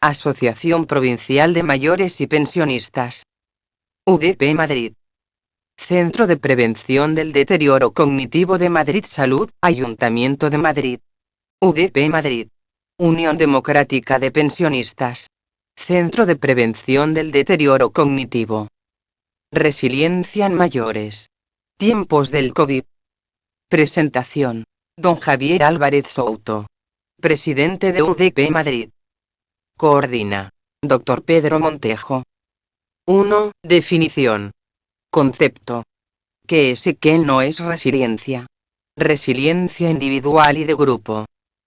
Asociación Provincial de Mayores y Pensionistas. UDP Madrid. Centro de Prevención del Deterioro Cognitivo de Madrid Salud, Ayuntamiento de Madrid. UDP Madrid. Unión Democrática de Pensionistas. Centro de Prevención del Deterioro Cognitivo. Resiliencia en mayores. Tiempos del COVID. Presentación. Don Javier Álvarez Souto. Presidente de UDP Madrid. Coordina. Dr. Pedro Montejo. 1. Definición. Concepto. ¿Qué es y qué no es resiliencia? Resiliencia individual y de grupo.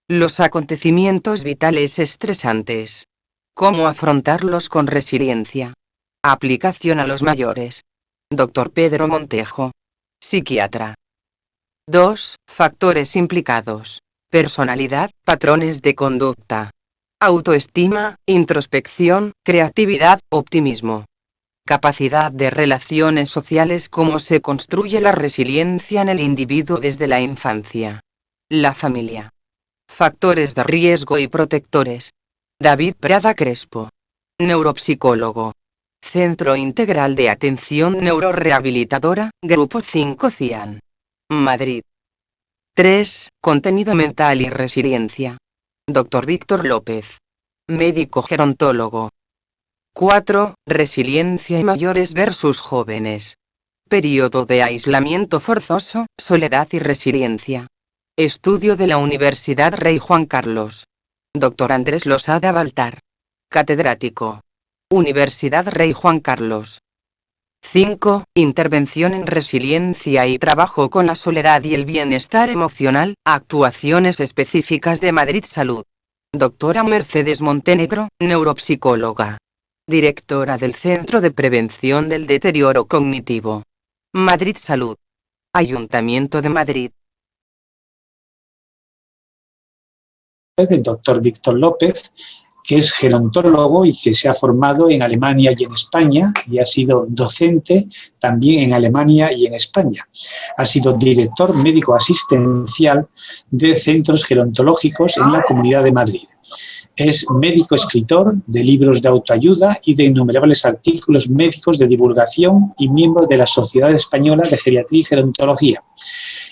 Los acontecimientos vitales estresantes. ¿Cómo afrontarlos con resiliencia? Aplicación a los mayores. Dr. Pedro Montejo. Psiquiatra. 2. Factores implicados. Personalidad, patrones de conducta. Autoestima, introspección, creatividad, optimismo. Capacidad de relaciones sociales. ¿Cómo se construye la resiliencia en el individuo desde la infancia? La familia. Factores de riesgo y protectores. David Prada Crespo. Neuropsicólogo. Centro Integral de Atención Neurorehabilitadora, Grupo 5 CIAN. Madrid. 3. Contenido mental y resiliencia. Dr. Víctor López. Médico gerontólogo. 4. Resiliencia y mayores versus jóvenes. Periodo de aislamiento forzoso, soledad y resiliencia. Estudio de la Universidad Rey Juan Carlos. Dr. Andrés Losada Baltar. Catedrático. Universidad Rey Juan Carlos. 5. Intervención en resiliencia y trabajo con la soledad y el bienestar emocional, actuaciones específicas de Madrid Salud. Doctora Mercedes Montenegro, neuropsicóloga. Directora del Centro de Prevención del Deterioro Cognitivo. Madrid Salud. Ayuntamiento de Madrid. El doctor Víctor López, que es gerontólogo y que se ha formado en Alemania y en España y ha sido docente también en Alemania y en España. Ha sido director médico asistencial de centros gerontológicos en la Comunidad de Madrid. Es médico escritor de libros de autoayuda y de innumerables artículos médicos de divulgación y miembro de la Sociedad Española de Geriatría y Gerontología.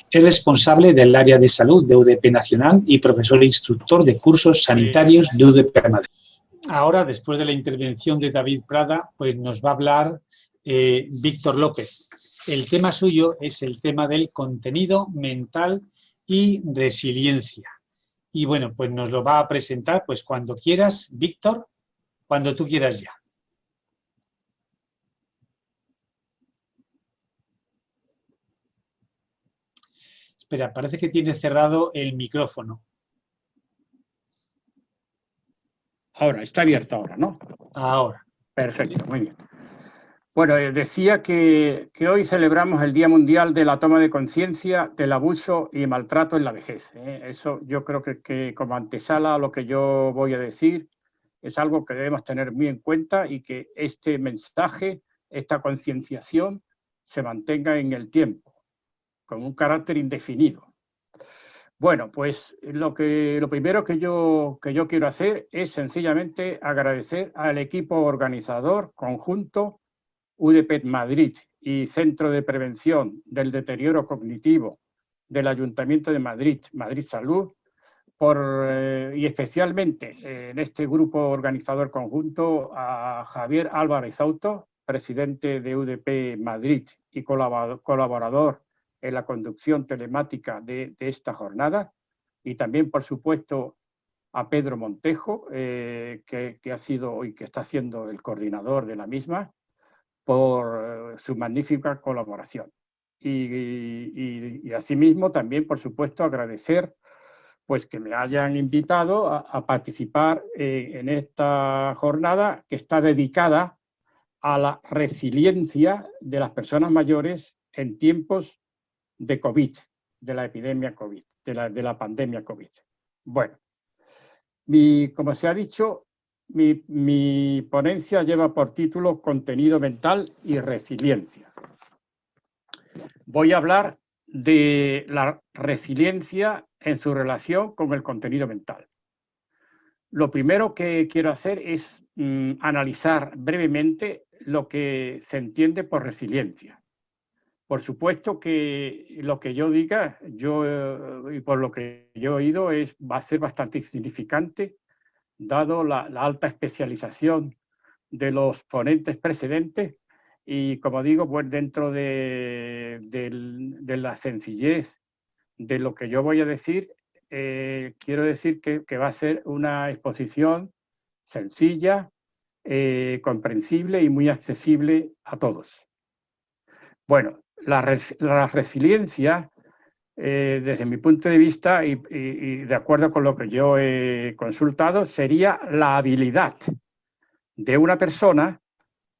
Es responsable del área de salud de UDP Nacional y profesor e instructor de cursos sanitarios de UDP Madrid. Ahora, después de la intervención de David Prada, pues nos va a hablar Víctor López. El tema suyo es el tema del contenido mental y resiliencia. Y bueno, pues nos lo va a presentar pues cuando quieras, Víctor, cuando tú quieras ya. Espera, parece que tiene cerrado el micrófono. Ahora, está abierto ahora, ¿no? Ahora. Perfecto, muy bien. Bueno, decía que hoy celebramos el Día Mundial de la Toma de Conciencia del Abuso y Maltrato en la Vejez. Eso yo creo que como antesala a lo que yo voy a decir, es algo que debemos tener muy en cuenta y que este mensaje, esta concienciación, se mantenga en el tiempo, con un carácter indefinido. Bueno, pues lo primero que yo quiero hacer es sencillamente agradecer al equipo organizador conjunto UDP Madrid y Centro de Prevención del Deterioro Cognitivo del Ayuntamiento de Madrid, Madrid Salud, y especialmente en este grupo organizador conjunto a Javier Álvarez Souto, presidente de UDP Madrid y colaborador en la conducción telemática de esta jornada, y también, por supuesto, a Pedro Montejo, que ha sido y que está siendo el coordinador de la misma, por su magnífica colaboración. Y asimismo también, por supuesto, agradecer pues que me hayan invitado a participar en esta jornada que está dedicada a la resiliencia de las personas mayores en tiempos de COVID, de la epidemia COVID, de la pandemia COVID. Bueno, como se ha dicho, mi ponencia lleva por título Contenido mental y resiliencia. Voy a hablar de la resiliencia en su relación con el contenido mental. Lo primero que quiero hacer es analizar brevemente lo que se entiende por resiliencia. Por supuesto que lo que yo diga, y por lo que yo he oído, va a ser bastante insignificante, dado la alta especialización de los ponentes precedentes, y como digo, pues dentro de la sencillez de lo que yo voy a decir, quiero decir que va a ser una exposición sencilla, comprensible y muy accesible a todos. Bueno, la resiliencia, desde mi punto de vista y de acuerdo con lo que yo he consultado, sería la habilidad de una persona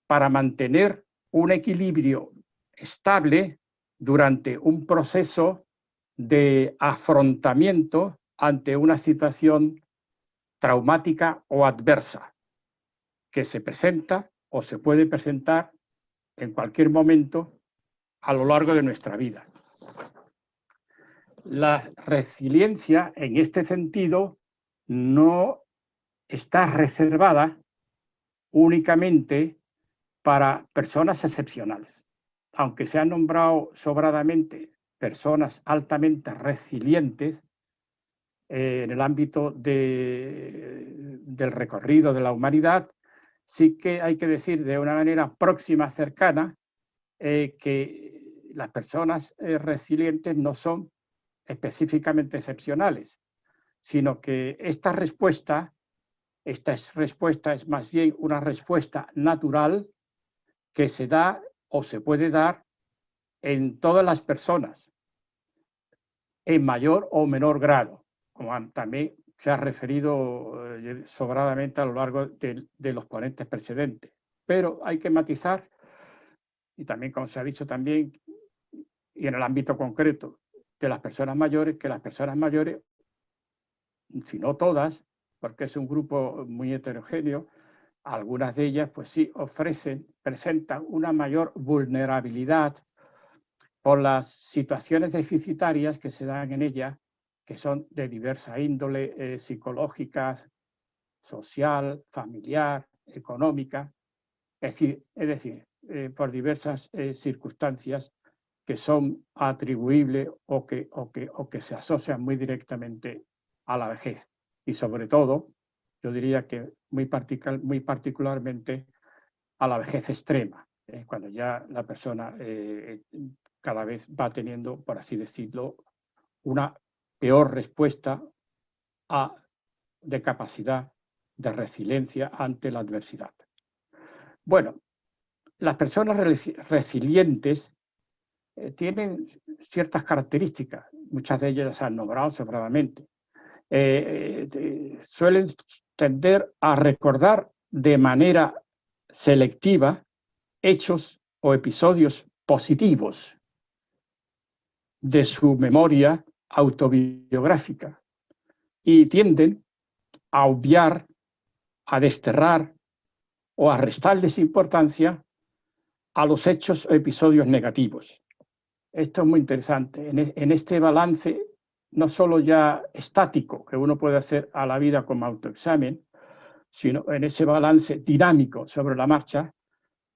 para mantener un equilibrio estable durante un proceso de afrontamiento ante una situación traumática o adversa que se presenta o se puede presentar en cualquier momento a lo largo de nuestra vida. La resiliencia, en este sentido, no está reservada únicamente para personas excepcionales. Aunque se han nombrado sobradamente personas altamente resilientes en el ámbito del recorrido de la humanidad, sí que hay que decir de una manera próxima, cercana, que las personas resilientes no son específicamente excepcionales, sino que esta respuesta es más bien una respuesta natural que se da o se puede dar en todas las personas, en mayor o menor grado, como también se ha referido sobradamente a lo largo de los ponentes precedentes. Pero hay que matizar, y también como se ha dicho también, y en el ámbito concreto de las personas mayores, que las personas mayores, si no todas, porque es un grupo muy heterogéneo, algunas de ellas pues sí presentan una mayor vulnerabilidad por las situaciones deficitarias que se dan en ellas, que son de diversa índole, psicológica, social, familiar, económica, es decir, por diversas circunstancias que son atribuibles o que se asocian muy directamente a la vejez. Y sobre todo, yo diría que muy particularmente a la vejez extrema, cuando ya la persona cada vez va teniendo, por así decirlo, una peor respuesta de capacidad de resiliencia ante la adversidad. Bueno, las personas resilientes tienen ciertas características, muchas de ellas se han nombrado sobradamente. Suelen tender a recordar de manera selectiva hechos o episodios positivos de su memoria autobiográfica y tienden a obviar, a desterrar o a restarles importancia a los hechos o episodios negativos. Esto es muy interesante. En este balance, no solo ya estático que uno puede hacer a la vida como autoexamen, sino en ese balance dinámico sobre la marcha,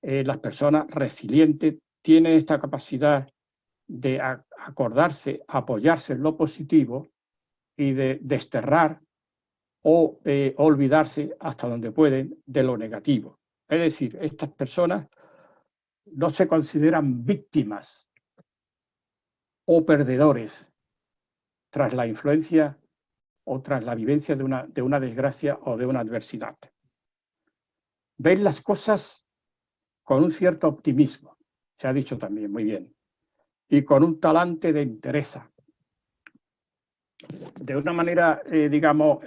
las personas resilientes tienen esta capacidad de acordarse, apoyarse en lo positivo y de desterrar o olvidarse hasta donde pueden de lo negativo. Es decir, estas personas no se consideran víctimas o perdedores tras la influencia o tras la vivencia de una desgracia o de una adversidad. Ven las cosas con un cierto optimismo, se ha dicho también muy bien, y con un talante de entereza. De una manera, digamos,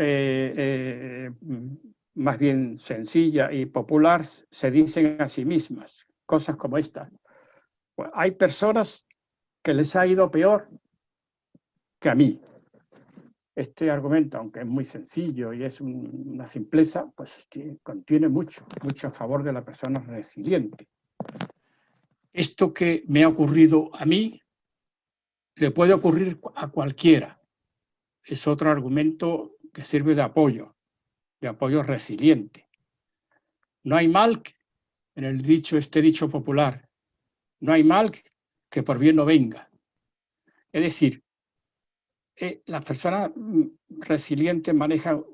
más bien sencilla y popular, se dicen a sí mismas cosas como esta. Pues hay personas que les ha ido peor que a mí. Este argumento, aunque es muy sencillo y es una simpleza, pues contiene mucho a favor de la persona resiliente. Esto que me ha ocurrido a mí, le puede ocurrir a cualquiera. Es otro argumento que sirve de apoyo. de apoyo resiliente. No hay mal, en este dicho popular, no hay mal que por bien no venga. Es decir, las personas resilientes manejan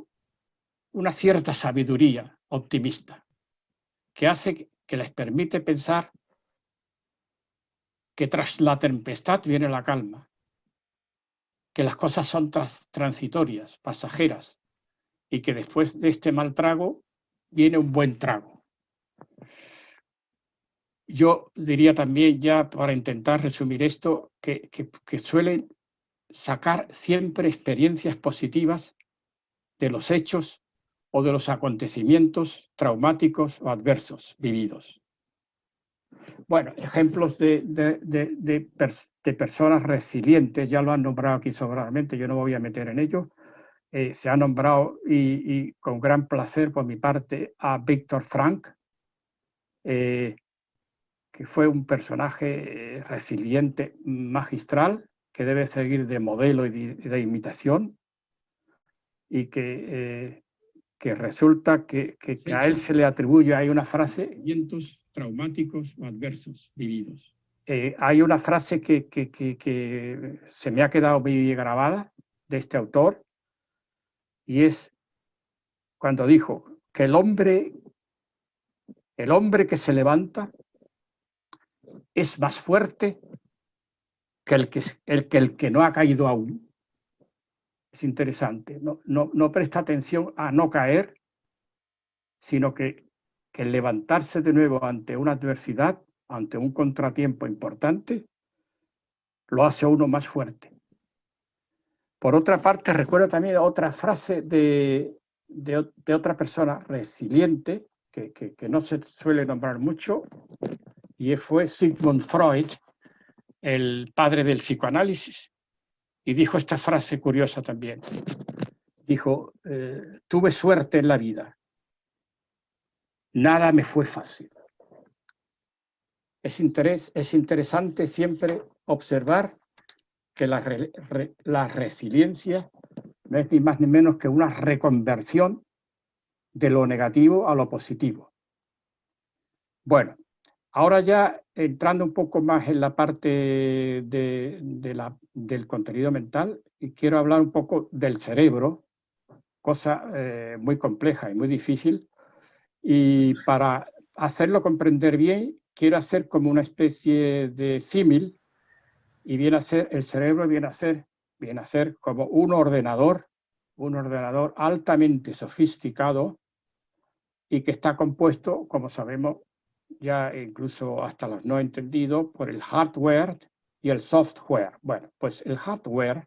una cierta sabiduría optimista que hace que les permite pensar que tras la tempestad viene la calma, que las cosas son transitorias, pasajeras, y que después de este mal trago viene un buen trago. Yo diría también, ya para intentar resumir esto, que suelen sacar siempre experiencias positivas de los hechos o de los acontecimientos traumáticos o adversos vividos. Bueno, ejemplos de personas resilientes, ya lo han nombrado aquí sobradamente, yo no me voy a meter en ello. Se ha nombrado, y con gran placer por mi parte, a Viktor Frankl, que fue un personaje resiliente magistral, que debe seguir de modelo y de imitación, y que resulta que a él se le atribuye, hay una frase, eventos traumáticos o adversos vividos. Hay una frase que se me ha quedado muy grabada de este autor, y es cuando dijo que el hombre que se levanta es más fuerte que el que no ha caído aún. Es interesante, no presta atención a no caer, sino que el levantarse de nuevo ante una adversidad, ante un contratiempo importante, lo hace a uno más fuerte. Por otra parte, recuerdo también otra frase de otra persona resiliente, que no se suele nombrar mucho, y fue Sigmund Freud, el padre del psicoanálisis, y dijo esta frase curiosa también. Dijo, tuve suerte en la vida, nada me fue fácil. Es interesante siempre observar que la resiliencia no es ni más ni menos que una reconversión de lo negativo a lo positivo. Bueno, ahora ya entrando un poco más en la parte del contenido mental, y quiero hablar un poco del cerebro, cosa muy compleja y muy difícil, y para hacerlo comprender bien, quiero hacer como una especie de símil, y el cerebro viene a ser como un ordenador altamente sofisticado, y que está compuesto, como sabemos, ya incluso hasta los no entendidos, por el hardware y el software. Bueno, pues el hardware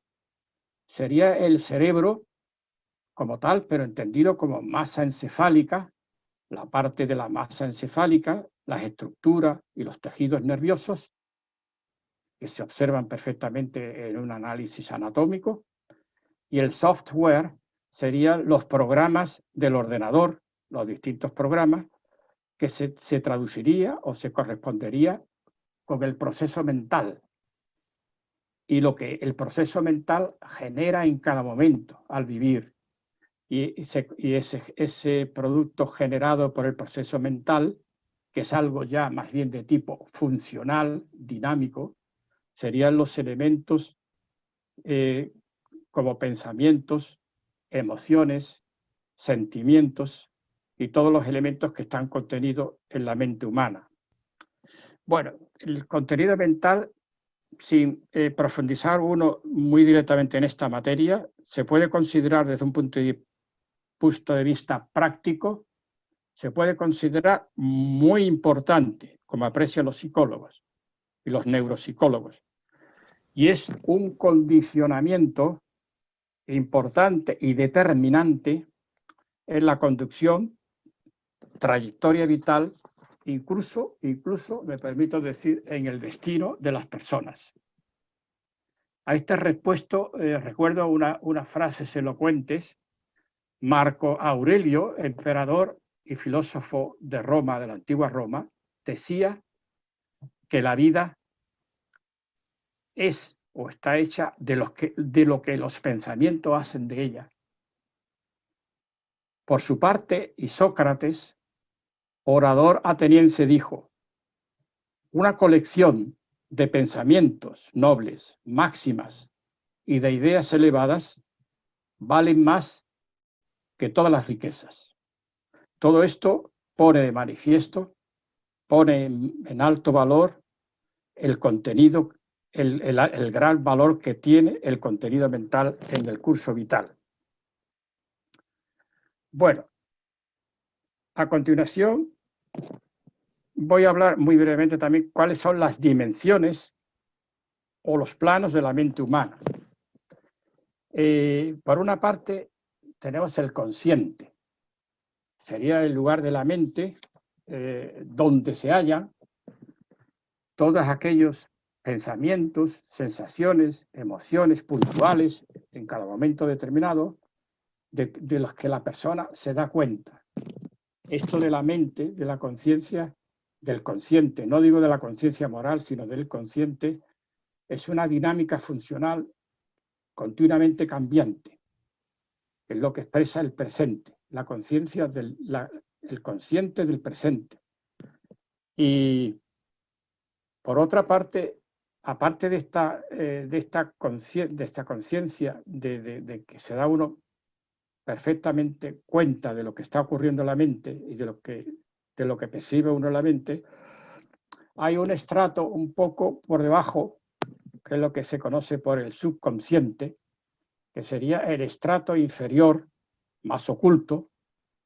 sería el cerebro como tal, pero entendido como masa encefálica, la parte de la masa encefálica, las estructuras y los tejidos nerviosos, que se observan perfectamente en un análisis anatómico, y el software serían los programas del ordenador, los distintos programas, que se traduciría o se correspondería con el proceso mental, y lo que el proceso mental genera en cada momento al vivir. Y ese producto generado por el proceso mental, que es algo ya más bien de tipo funcional, dinámico, serían los elementos como pensamientos, emociones, sentimientos y todos los elementos que están contenidos en la mente humana. Bueno, el contenido mental, sin profundizar uno muy directamente en esta materia, se puede considerar desde un punto de vista práctico, se puede considerar muy importante, como aprecian los psicólogos y los neuropsicólogos, y es un condicionamiento importante y determinante en la conducción, trayectoria vital, incluso me permito decir, en el destino de las personas. A este respecto, recuerdo unas frases elocuentes. Marco Aurelio, emperador y filósofo de Roma, de la antigua Roma, decía que la vida es o está hecha de lo que los pensamientos hacen de ella. Por su parte, Isócrates, orador ateniense, dijo: una colección de pensamientos nobles, máximas y de ideas elevadas valen más que todas las riquezas. Todo esto pone de manifiesto, pone en alto valor el contenido, el gran valor que tiene el contenido mental en el curso vital. Bueno, a continuación voy a hablar muy brevemente también cuáles son las dimensiones o los planos de la mente humana. Por una parte, tenemos el consciente. Sería el lugar de la mente donde se hallan todos aquellos pensamientos, sensaciones, emociones puntuales en cada momento determinado de los que la persona se da cuenta. Esto de la mente, de la conciencia, del consciente, no digo de la conciencia moral, sino del consciente, es una dinámica funcional continuamente cambiante. Es lo que expresa el presente, la conciencia el consciente del presente. Y por otra parte, aparte de esta conciencia de que se da uno perfectamente cuenta de lo que está ocurriendo en la mente y de lo que percibe uno en la mente, hay un estrato un poco por debajo, que es lo que se conoce por el subconsciente, que sería el estrato inferior, más oculto,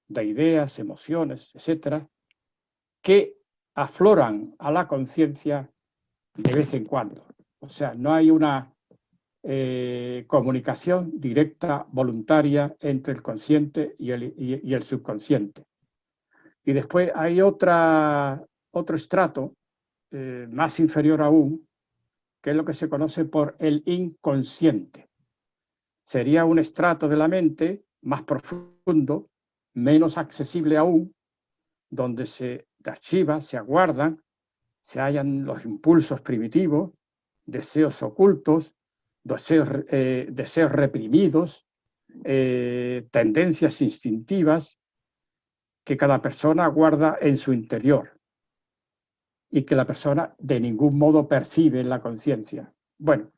de ideas, emociones, etcétera, que afloran a la conciencia de vez en cuando. O sea, no hay una comunicación directa, voluntaria, entre el consciente y el subconsciente. Y después hay otro estrato más inferior aún, que es lo que se conoce por el inconsciente. Sería un estrato de la mente más profundo, menos accesible aún, donde se archiva, se aguardan, se hallan los impulsos primitivos, deseos ocultos, deseos reprimidos, tendencias instintivas que cada persona guarda en su interior y que la persona de ningún modo percibe en la conciencia. Bueno,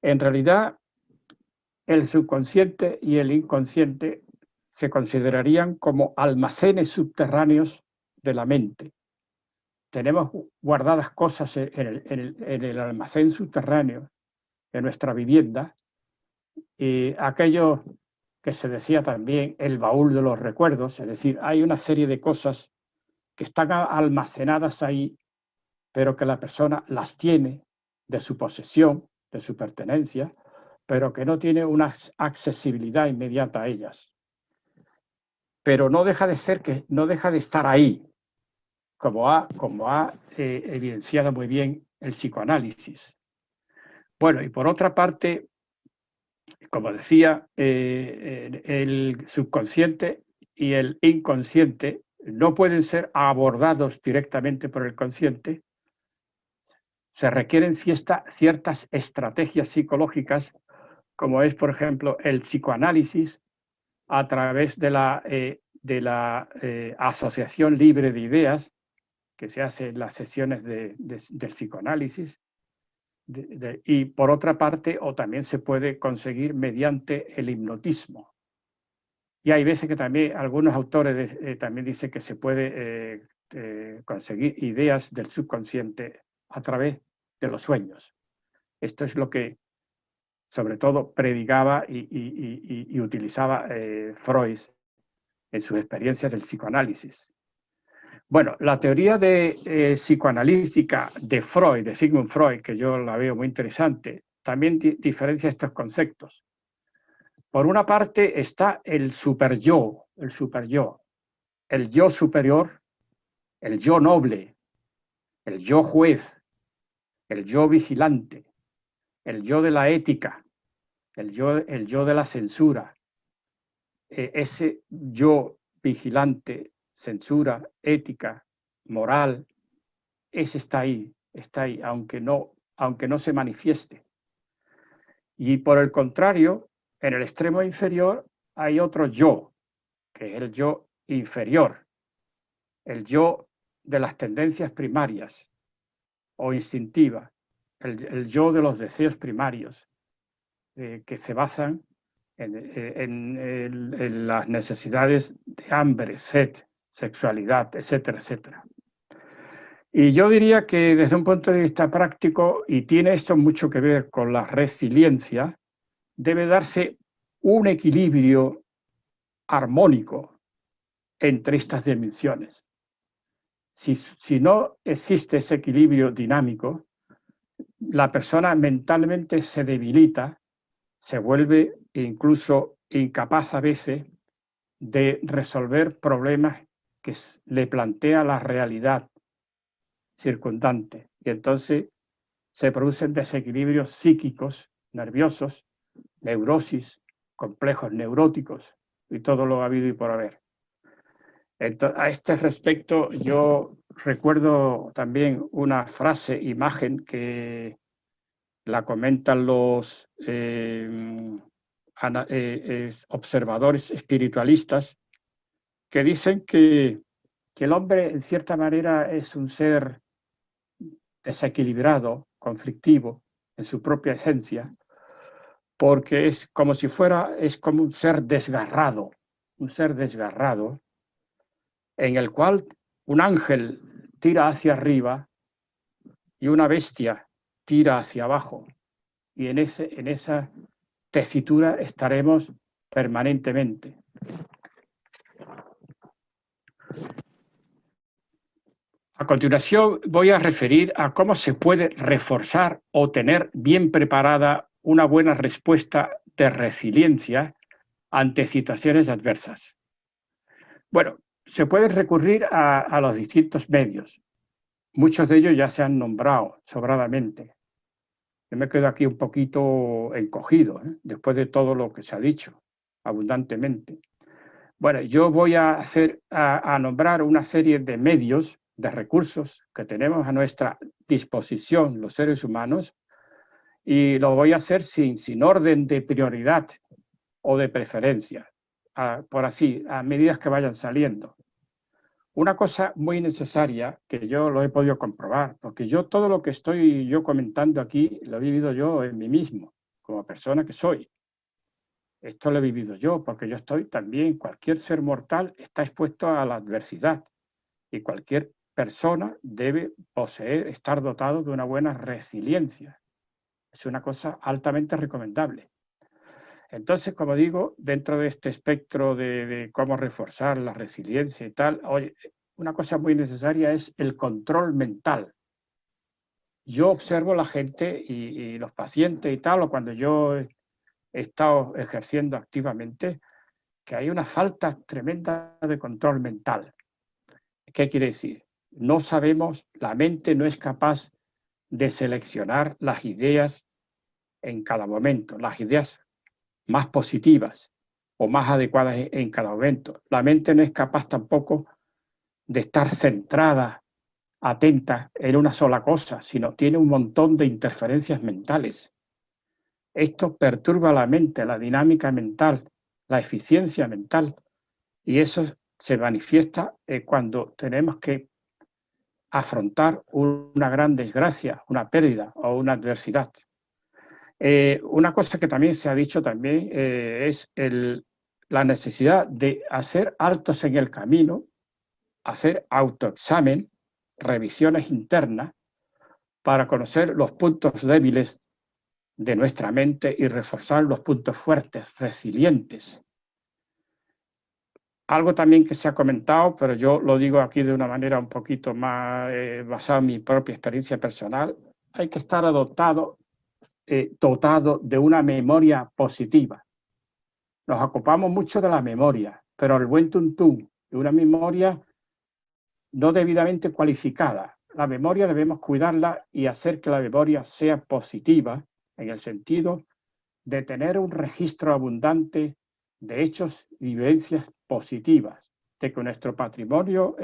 en realidad el subconsciente y el inconsciente se considerarían como almacenes subterráneos de la mente. Tenemos guardadas cosas en el almacén subterráneo de nuestra vivienda, y aquello que se decía también el baúl de los recuerdos, es decir, hay una serie de cosas que están almacenadas ahí, pero que la persona las tiene de su posesión, de su pertenencia, pero que no tiene una accesibilidad inmediata a ellas. Pero no deja de estar ahí, como ha evidenciado muy bien el psicoanálisis. Bueno, y por otra parte, como decía, el subconsciente y el inconsciente no pueden ser abordados directamente por el consciente. Se requieren ciertas estrategias psicológicas, como es, por ejemplo, el psicoanálisis a través de la asociación libre de ideas que se hace en las sesiones del psicoanálisis. Y por otra parte, o también se puede conseguir mediante el hipnotismo. Y hay veces que también algunos autores también dicen que se puede conseguir ideas del subconsciente a través de los sueños. Esto es lo que sobre todo predicaba y utilizaba Freud en sus experiencias del psicoanálisis. Bueno, la teoría psicoanalítica de Freud, de Sigmund Freud, que yo la veo muy interesante, también diferencia estos conceptos. Por una parte está el superyo, el yo superior, el yo noble, el yo juez, el yo vigilante, el yo de la ética, el yo de la censura. Ese yo vigilante, censura, ética, moral, ese está ahí, aunque no se manifieste. Y por el contrario, en el extremo inferior hay otro yo, que es el yo inferior, el yo de las tendencias primarias o instintivas, el yo de los deseos primarios, que se basan en las necesidades de hambre, sed, sexualidad, etcétera, etcétera. Y yo diría que desde un punto de vista práctico, y tiene esto mucho que ver con la resiliencia, debe darse un equilibrio armónico entre estas dimensiones. Si no existe ese equilibrio dinámico, la persona mentalmente se debilita, se vuelve incluso incapaz a veces de resolver problemas que le plantea la realidad circundante. Y entonces se producen desequilibrios psíquicos, nerviosos, neurosis, complejos neuróticos y todo lo habido y por haber. Entonces, a este respecto, yo recuerdo también una frase, imagen, que la comentan los observadores espiritualistas, que dicen que el hombre, en cierta manera, es un ser desequilibrado, conflictivo, en su propia esencia, porque es como si fuera, es como un ser desgarrado en el cual un ángel tira hacia arriba y una bestia tira hacia abajo. Y en esa tesitura estaremos permanentemente. A continuación voy a referir a cómo se puede reforzar o tener bien preparada una buena respuesta de resiliencia ante situaciones adversas. Bueno, se puede recurrir a los distintos medios. Muchos de ellos ya se han nombrado sobradamente. Yo me quedo aquí un poquito encogido, después de todo lo que se ha dicho abundantemente. Bueno, yo voy a nombrar una serie de medios, de recursos que tenemos a nuestra disposición los seres humanos, y lo voy a hacer sin orden de prioridad o de preferencia, por así, a medida que vayan saliendo. Una cosa muy necesaria, que yo lo he podido comprobar, porque yo todo lo que estoy yo comentando aquí lo he vivido yo en mí mismo, como persona que soy. Esto lo he vivido yo, porque yo estoy también, cualquier ser mortal está expuesto a la adversidad y cualquier persona debe poseer, estar dotado de una buena resiliencia. Es una cosa altamente recomendable. Entonces, como digo, dentro de este espectro de cómo reforzar la resiliencia y tal, oye, una cosa muy necesaria es el control mental. Yo observo la gente y los pacientes y tal, o cuando yo he estado ejerciendo activamente, que hay una falta tremenda de control mental. ¿Qué quiere decir? No sabemos, la mente no es capaz de seleccionar las ideas en cada momento, las ideas más positivas o más adecuadas en cada momento. La mente no es capaz tampoco de estar centrada, atenta en una sola cosa, sino tiene un montón de interferencias mentales. Esto perturba la mente, la dinámica mental, la eficiencia mental, y eso se manifiesta cuando tenemos que afrontar una gran desgracia, una pérdida o una adversidad. Una cosa que también se ha dicho también es la necesidad de hacer altos en el camino, hacer autoexamen, revisiones internas, para conocer los puntos débiles de nuestra mente y reforzar los puntos fuertes, resilientes. Algo también que se ha comentado, pero yo lo digo aquí de una manera un poquito más basada en mi propia experiencia personal, hay que estar dotado de una memoria positiva. Nos ocupamos mucho de la memoria, pero el buen tuntún de una memoria no debidamente cualificada. La memoria debemos cuidarla y hacer que la memoria sea positiva, en el sentido de tener un registro abundante de hechos y vivencias positivas, de que nuestro patrimonio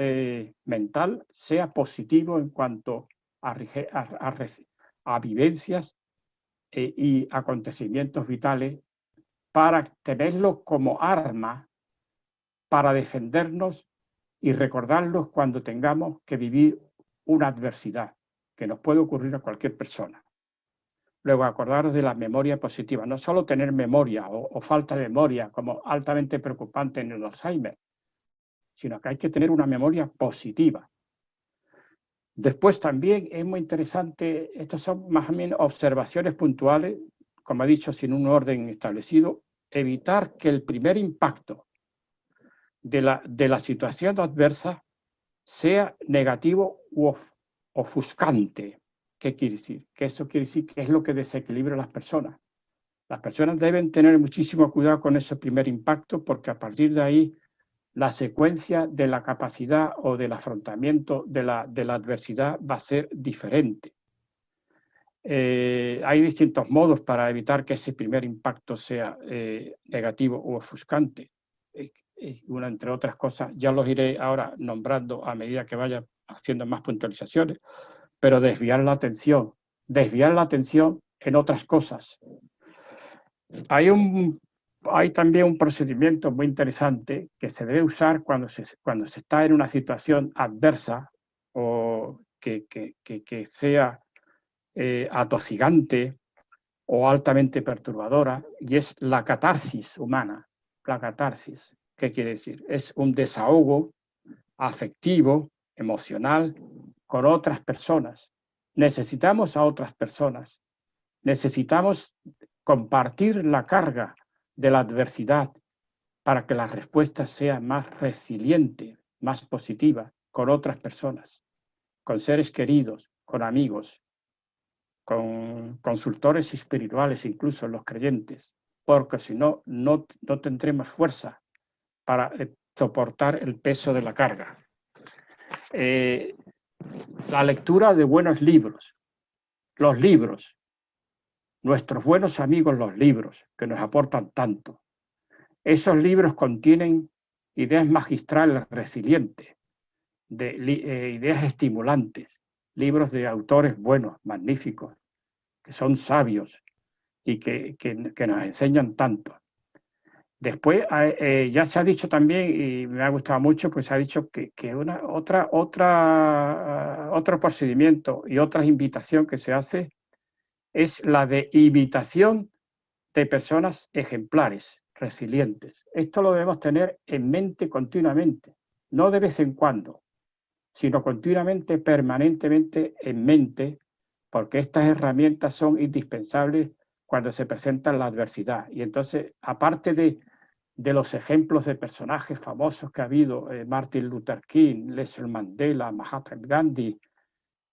mental sea positivo en cuanto a vivencias y acontecimientos vitales, para tenerlo como arma para defendernos y recordarlos cuando tengamos que vivir una adversidad, que nos puede ocurrir a cualquier persona. Luego, acordaros de la memoria positiva, no solo tener memoria o falta de memoria, como altamente preocupante en el Alzheimer, sino que hay que tener una memoria positiva. Después también es muy interesante, estas son más o menos observaciones puntuales, como he dicho, sin un orden establecido, evitar que el primer impacto de la situación adversa sea negativo u ofuscante. ¿Qué quiere decir? Que eso quiere decir que es lo que desequilibra a las personas. Las personas deben tener muchísimo cuidado con ese primer impacto, porque a partir de ahí la secuencia de la capacidad o del afrontamiento de la adversidad va a ser diferente. Hay distintos modos para evitar que ese primer impacto sea negativo o ofuscante. Una, entre otras cosas, ya los iré ahora nombrando a medida que vaya haciendo más puntualizaciones, pero desviar la atención en otras cosas. Hay también un procedimiento muy interesante que se debe usar cuando se está en una situación adversa o que sea atosigante o altamente perturbadora, y es la catarsis humana. La catarsis, ¿qué quiere decir? Es un desahogo afectivo, emocional, con otras personas. Necesitamos a otras personas. Necesitamos compartir la carga de la adversidad para que la respuesta sea más resiliente, más positiva, con otras personas, con seres queridos, con amigos, con consultores espirituales, incluso los creyentes, porque si no, no tendremos fuerza para soportar el peso de la carga. La lectura de buenos libros, los libros, nuestros buenos amigos los libros, que nos aportan tanto. Esos libros contienen ideas magistrales resilientes, ideas estimulantes, libros de autores buenos, magníficos, que son sabios y que nos enseñan tanto. Después, ya se ha dicho también, y me ha gustado mucho, pues se ha dicho que otro procedimiento y otra invitación que se hace es la de imitación de personas ejemplares, resilientes. Esto lo debemos tener en mente continuamente, no de vez en cuando, sino continuamente, permanentemente en mente, porque estas herramientas son indispensables cuando se presenta la adversidad. Y entonces, aparte de los ejemplos de personajes famosos que ha habido, Martin Luther King, Nelson Mandela, Mahatma Gandhi,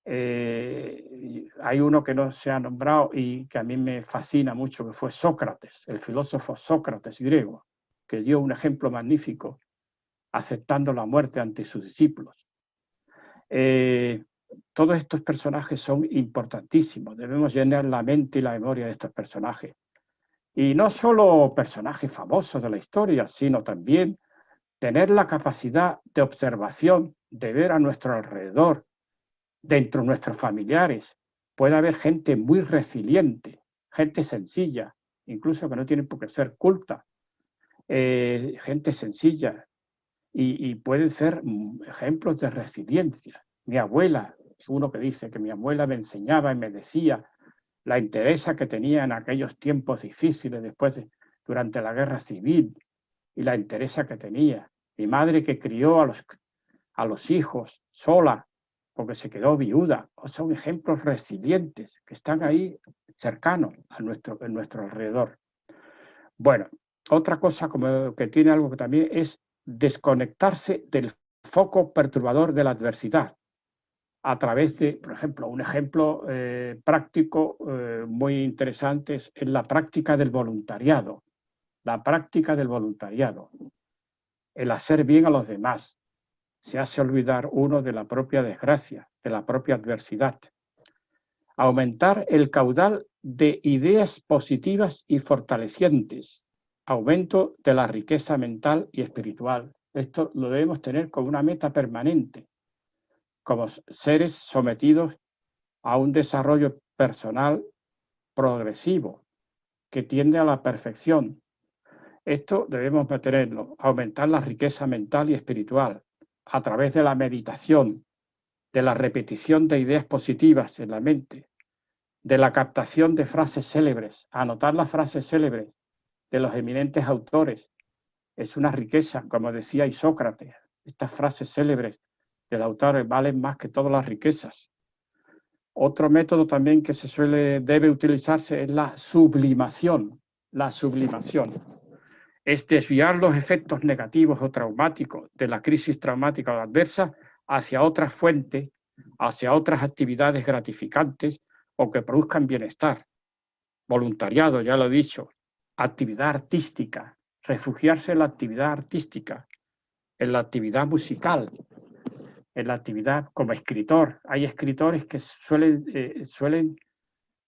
hay uno que no se ha nombrado y que a mí me fascina mucho, que fue Sócrates, el filósofo Sócrates griego, que dio un ejemplo magnífico aceptando la muerte ante sus discípulos. Todos estos personajes son importantísimos, debemos llenar la mente y la memoria de estos personajes. Y no solo personajes famosos de la historia, sino también tener la capacidad de observación, de ver a nuestro alrededor, dentro de nuestros familiares. Puede haber gente muy resiliente, gente sencilla, incluso que no tiene por qué ser culta, gente sencilla, y pueden ser ejemplos de resiliencia. Mi abuela, uno que dice que mi abuela me enseñaba y me decía la entereza que tenía en aquellos tiempos difíciles durante la guerra civil, y la entereza que tenía. Mi madre, que crió a los hijos sola porque se quedó viuda. Son ejemplos resilientes que están ahí cercanos en nuestro alrededor. Bueno, otra cosa como que tiene algo que también es desconectarse del foco perturbador de la adversidad a través de, por ejemplo, un ejemplo práctico muy interesante es en la práctica del voluntariado. La práctica del voluntariado, el hacer bien a los demás, se hace olvidar uno de la propia desgracia, de la propia adversidad. Aumentar el caudal de ideas positivas y fortalecientes, aumento de la riqueza mental y espiritual. Esto lo debemos tener como una meta permanente, como seres sometidos a un desarrollo personal progresivo que tiende a la perfección. Esto debemos mantenerlo, aumentar la riqueza mental y espiritual a través de la meditación, de la repetición de ideas positivas en la mente, de la captación de frases célebres, anotar las frases célebres de los eminentes autores. Es una riqueza, como decía Isócrates, estas frases célebres del autor valen más que todas las riquezas. Otro método también que debe utilizarse es la sublimación. La sublimación es desviar los efectos negativos o traumáticos de la crisis traumática o adversa hacia otras fuentes, hacia otras actividades gratificantes o que produzcan bienestar. Voluntariado, ya lo he dicho, actividad artística, refugiarse en la actividad artística, en la actividad musical, en la actividad como escritor. Hay escritores que suelen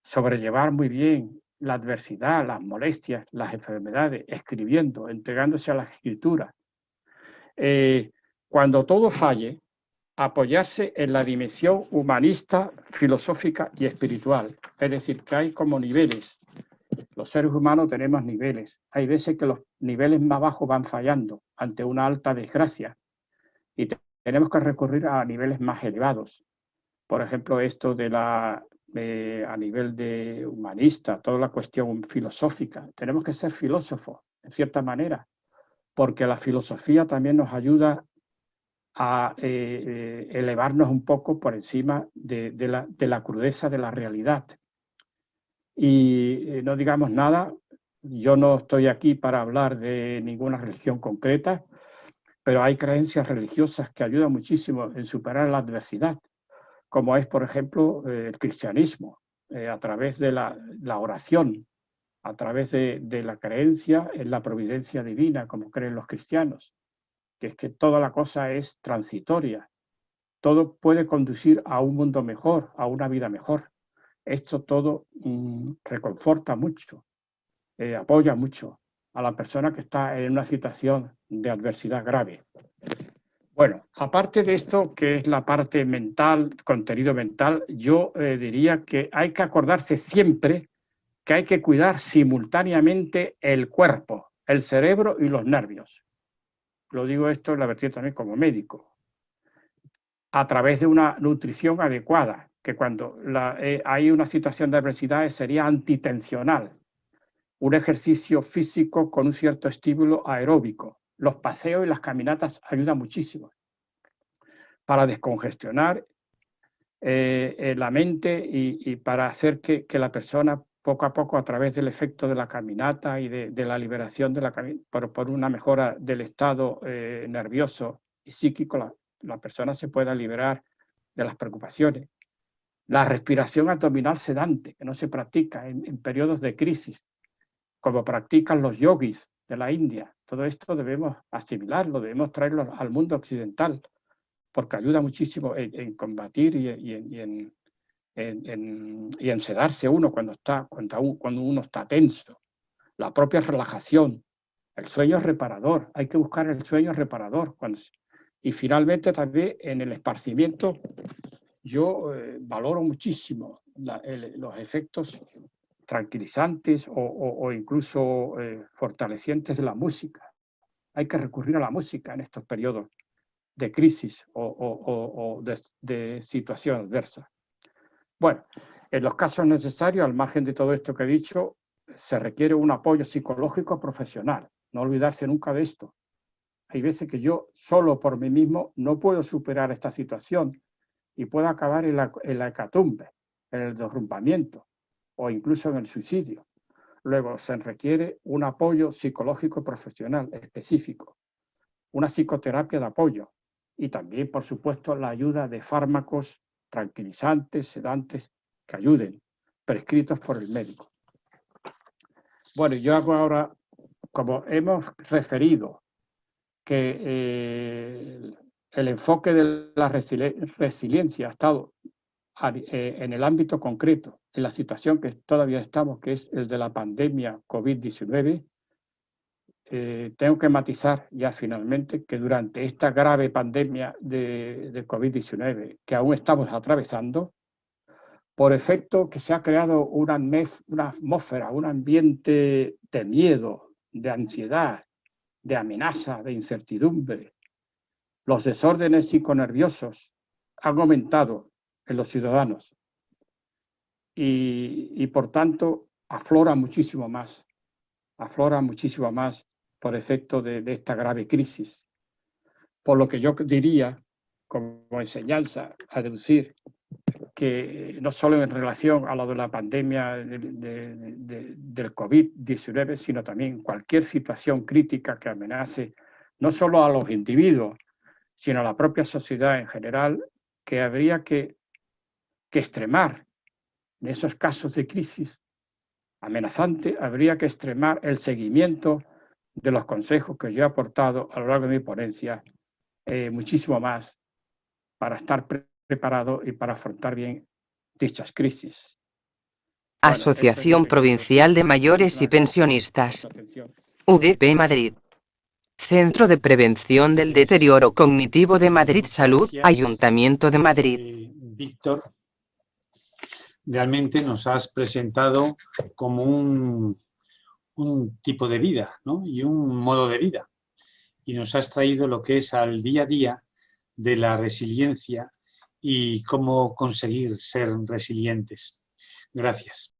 sobrellevar muy bien la adversidad, las molestias, las enfermedades, escribiendo, entregándose a la escritura. Cuando todo falle, apoyarse en la dimensión humanista, filosófica y espiritual. Es decir, que hay como niveles. Los seres humanos tenemos niveles. Hay veces que los niveles más bajos van fallando ante una alta desgracia y tenemos que recurrir a niveles más elevados. Por ejemplo, esto a nivel de humanista, toda la cuestión filosófica. Tenemos que ser filósofos, en cierta manera, porque la filosofía también nos ayuda a elevarnos un poco por encima de la crudeza de la realidad. Y no digamos nada, yo no estoy aquí para hablar de ninguna religión concreta, pero hay creencias religiosas que ayudan muchísimo en superar la adversidad, como es, por ejemplo, el cristianismo, a través de la oración, a través de la creencia en la providencia divina, como creen los cristianos, que es que toda la cosa es transitoria, todo puede conducir a un mundo mejor, a una vida mejor. Esto todo reconforta mucho, apoya mucho a la persona que está en una situación de adversidad grave. Bueno, aparte de esto, que es la parte mental, contenido mental, yo diría que hay que acordarse siempre que hay que cuidar simultáneamente el cuerpo, el cerebro y los nervios. Lo digo esto en la vertiente también como médico. A través de una nutrición adecuada, que cuando hay una situación de adversidad sería antitensional. Un ejercicio físico con un cierto estímulo aeróbico. Los paseos y las caminatas ayudan muchísimo para descongestionar la mente y para hacer que la persona poco a poco, a través del efecto de la caminata y de la liberación de por una mejora del estado nervioso y psíquico, la persona se pueda liberar de las preocupaciones. La respiración abdominal sedante, que no se practica en periodos de crisis, como practican los yogis de la India. Todo esto debemos asimilarlo, debemos traerlo al mundo occidental, porque ayuda muchísimo en combatir y en sedarse uno cuando uno está tenso. La propia relajación, el sueño reparador, hay que buscar el sueño reparador. Y finalmente también en el esparcimiento, yo valoro muchísimo los efectos tranquilizantes o incluso fortalecientes de la música. Hay que recurrir a la música en estos periodos de crisis o de situación adversa. Bueno, en los casos necesarios, al margen de todo esto que he dicho, se requiere un apoyo psicológico profesional. No olvidarse nunca de esto. Hay veces que yo solo por mí mismo no puedo superar esta situación y puedo acabar en la hecatombe, en el derrumbamiento o incluso en el suicidio. Luego se requiere un apoyo psicológico profesional específico, una psicoterapia de apoyo y también, por supuesto, la ayuda de fármacos tranquilizantes, sedantes, que ayuden, prescritos por el médico. Bueno, yo hago ahora, como hemos referido, que el enfoque de la resiliencia ha estado en el ámbito concreto, en la situación que todavía estamos, que es el de la pandemia COVID-19, tengo que matizar ya finalmente que durante esta grave pandemia de COVID-19 que aún estamos atravesando, por efecto que se ha creado una atmósfera, un ambiente de miedo, de ansiedad, de amenaza, de incertidumbre. Los desórdenes psiconerviosos han aumentado en los ciudadanos y por tanto aflora muchísimo más por efecto de esta grave crisis. Por lo que yo diría, como enseñanza, a deducir que no solo en relación a lo de la pandemia del COVID-19, sino también cualquier situación crítica que amenace no solo a los individuos, sino a la propia sociedad en general, que habría que extremar en esos casos de crisis amenazante, habría que extremar el seguimiento de los consejos que yo he aportado a lo largo de mi ponencia, muchísimo más, para estar preparado y para afrontar bien dichas crisis. Asociación Provincial de Mayores y Pensionistas. UDP Madrid. Centro de Prevención del Deterioro Cognitivo de Madrid Salud, Ayuntamiento de Madrid. Víctor, realmente nos has presentado como un tipo de vida, ¿no? Y un modo de vida. Y nos has traído lo que es al día a día de la resiliencia y cómo conseguir ser resilientes. Gracias.